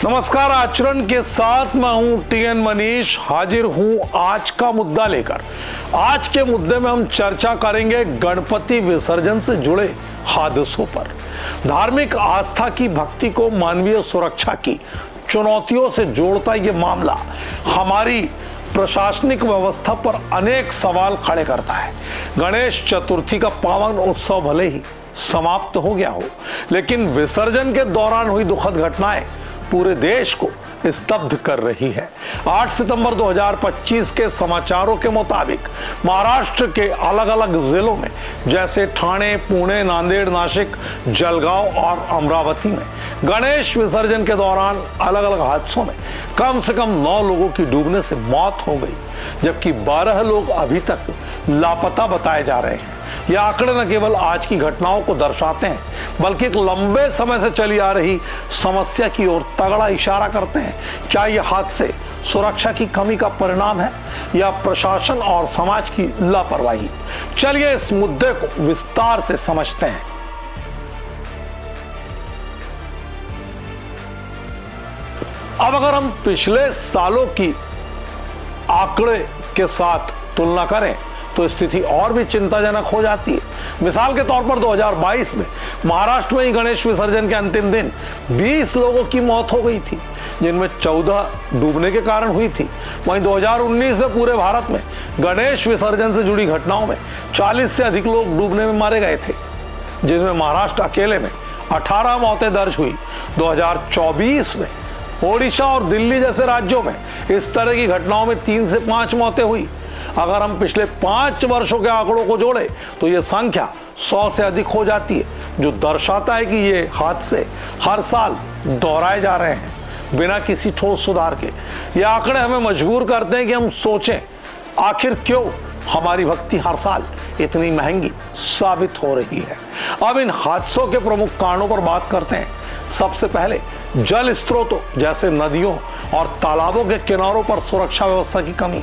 नमस्कार, आचरण के साथ मैं हूं टीएन मनीष, हाजिर हूं आज का मुद्दा लेकर। आज के मुद्दे में हम चर्चा करेंगे गणपति विसर्जन से जुड़े हादसों पर। धार्मिक आस्था की भक्ति को मानवीय सुरक्षा की चुनौतियों से जोड़ता ये मामला हमारी प्रशासनिक व्यवस्था पर अनेक सवाल खड़े करता है। गणेश चतुर्थी का पावन उत्सव भले ही समाप्त हो गया हो, लेकिन विसर्जन के दौरान हुई दुखद घटनाएं पूरे देश को स्तब्ध कर रही है। 8 सितंबर 2025 के समाचारों के मुताबिक महाराष्ट्र के अलग अलग जिलों में जैसे ठाणे, पुणे, नांदेड़, नासिक, जलगांव और अमरावती में गणेश विसर्जन के दौरान अलग अलग हादसों में कम से कम 9 लोगों की डूबने से मौत हो गई, जबकि 12 लोग अभी तक लापता बताए जा रहे हैं। ये आंकड़े न केवल आज की घटनाओं को दर्शाते हैं, बल्कि एक लंबे समय से चली आ रही समस्या की ओर तगड़ा इशारा करते हैं। क्या ये हादसे सुरक्षा की कमी का परिणाम है या प्रशासन और समाज की लापरवाही? चलिए इस मुद्दे को विस्तार से समझते हैं। अब अगर हम पिछले सालों की आंकड़े के साथ तुलना करें तो स्थिति और भी चिंताजनक हो जाती है। मिसाल के तौर पर 2022 में महाराष्ट्र में ही गणेश विसर्जन के अंतिम दिन 20 लोगों की मौत हो गई थी, जिनमें 14 डूबने के कारण हुई थी। वहीं 2019 में पूरे भारत में गणेश विसर्जन से जुड़ी घटनाओं में 40 से अधिक लोग डूबने में मारे गए थे, जिसमें महाराष्ट्र अकेले में 18 मौतें दर्ज हुई। 2024 में ओडिशा और दिल्ली जैसे राज्यों में इस तरह की घटनाओं में 3 से 5 मौतें हुई। अगर हम पिछले 5 वर्षों के आंकड़ों को जोड़े तो यह संख्या 100 से अधिक हो जाती है, जो दर्शाता है कि ये हादसे हर साल दोहराए जा रहे हैं बिना किसी ठोस सुधार के। ये आंकड़े हमें मजबूर करते हैं कि हम सोचें, आखिर क्यों हमारी भक्ति हर साल इतनी महंगी साबित हो रही है। अब इन हादसों के प्रमुख कारणों पर बात करते हैं। सबसे पहले जल स्रोतों जैसे नदियों और तालाबों के किनारों पर सुरक्षा व्यवस्था की कमी।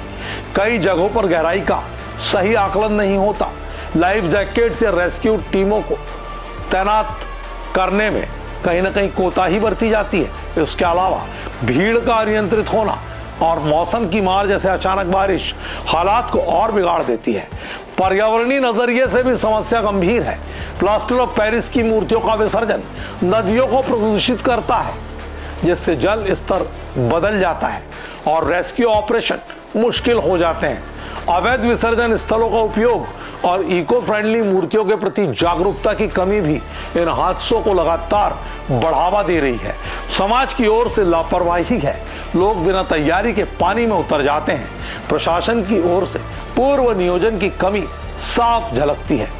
कई जगहों पर गहराई का सही आकलन नहीं होता। लाइफ जैकेट्स या रेस्क्यू टीमों को तैनात करने में कहीं ना कहीं कोताही बरती जाती है। इसके अलावा भीड़ का अनियंत्रित होना और मौसम की मार जैसे अचानक बारिश हालात को और बिगाड़ देती है। पर्यावरणीय नजरिए से भी समस्या गंभीर है। प्लास्टर ऑफ पेरिस की मूर्तियों का विसर्जन नदियों को प्रदूषित करता है, जिससे जल स्तर बदल जाता है और रेस्क्यू ऑपरेशन मुश्किल हो जाते हैं। अवैध विसर्जन स्थलों का उपयोग और इको फ्रेंडली मूर्तियों के प्रति जागरूकता की कमी भी इन हादसों को लगातार बढ़ावा दे रही है। समाज की ओर से लापरवाही है। लोग बिना तैयारी के पानी में उतर जाते हैं। प्रशासन की ओर से पूर्व नियोजन की कमी साफ झलकती है।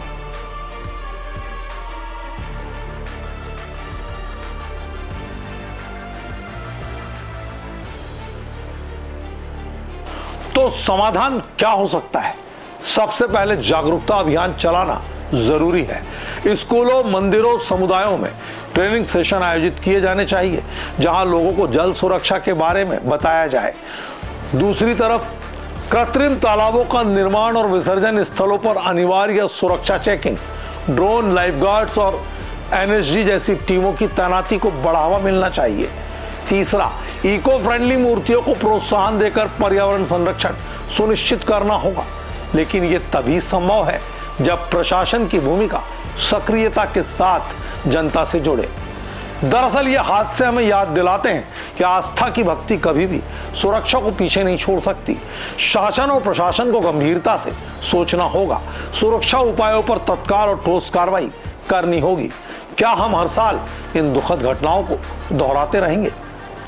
तो समाधान क्या हो सकता है? सबसे पहले जागरूकता अभियान चलाना जरूरी है। स्कूलों, मंदिरों, समुदायों में ट्रेनिंग सेशन आयोजित किए जाने चाहिए, जहां लोगों को जल सुरक्षा के बारे में बताया जाए। दूसरी तरफ कृत्रिम तालाबों का निर्माण और विसर्जन स्थलों पर अनिवार्य सुरक्षा चेकिंग, ड्रोन, लाइफगार्ड्स और एनएसजी जैसी टीमों की तैनाती को बढ़ावा मिलना चाहिए। तीसरा, इको फ्रेंडली मूर्तियों को प्रोत्साहन देकर पर्यावरण संरक्षण सुनिश्चित करना होगा, लेकिन ये तभी संभव है जब प्रशासन की भूमिका सक्रियता के साथ जनता से जुड़े। दरअसल ये हादसे हमें याद दिलाते हैं कि आस्था की भक्ति कभी भी सुरक्षा को पीछे नहीं छोड़ सकती। शासन और प्रशासन को गंभीरता से सोचना होगा। सुरक्षा उपायों पर तत्काल और ठोस कार्रवाई करनी होगी। क्या हम हर साल इन दुखद घटनाओं को दोहराते रहेंगे?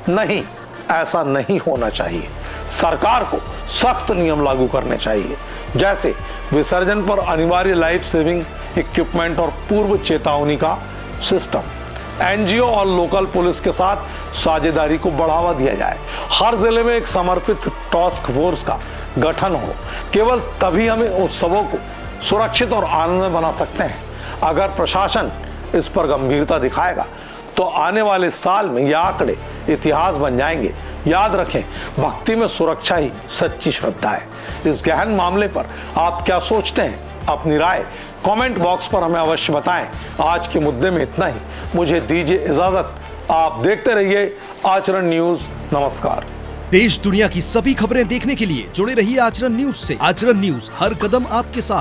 नहीं, ऐसा नहीं होना चाहिए। सरकार को सख्त नियम लागू करने चाहिए, जैसे विसर्जन पर अनिवार्य लाइफ सेविंग इक्विपमेंट और पूर्व चेतावनी का सिस्टम। एनजीओ और लोकल पुलिस के साथ साझेदारी को बढ़ावा दिया जाए। हर जिले में एक समर्पित टास्क फोर्स का गठन हो। केवल तभी हम उत्सवों को सुरक्षित और आनंदमय बना सकते हैं। अगर प्रशासन इस पर गंभीरता दिखाएगा तो आने वाले साल में ये आंकड़े इतिहास बन जाएंगे। याद रखें, भक्ति में सुरक्षा ही सच्ची श्रद्धा है। इस गहन मामले पर आप क्या सोचते हैं? अपनी राय कमेंट बॉक्स पर हमें अवश्य बताएं। आज के मुद्दे में इतना ही। मुझे दीजिए इजाजत। आप देखते रहिए आचरण न्यूज। नमस्कार। देश दुनिया की सभी खबरें देखने के लिए जुड़े रहिए आचरण न्यूज से। आचरण न्यूज, हर कदम आपके साथ।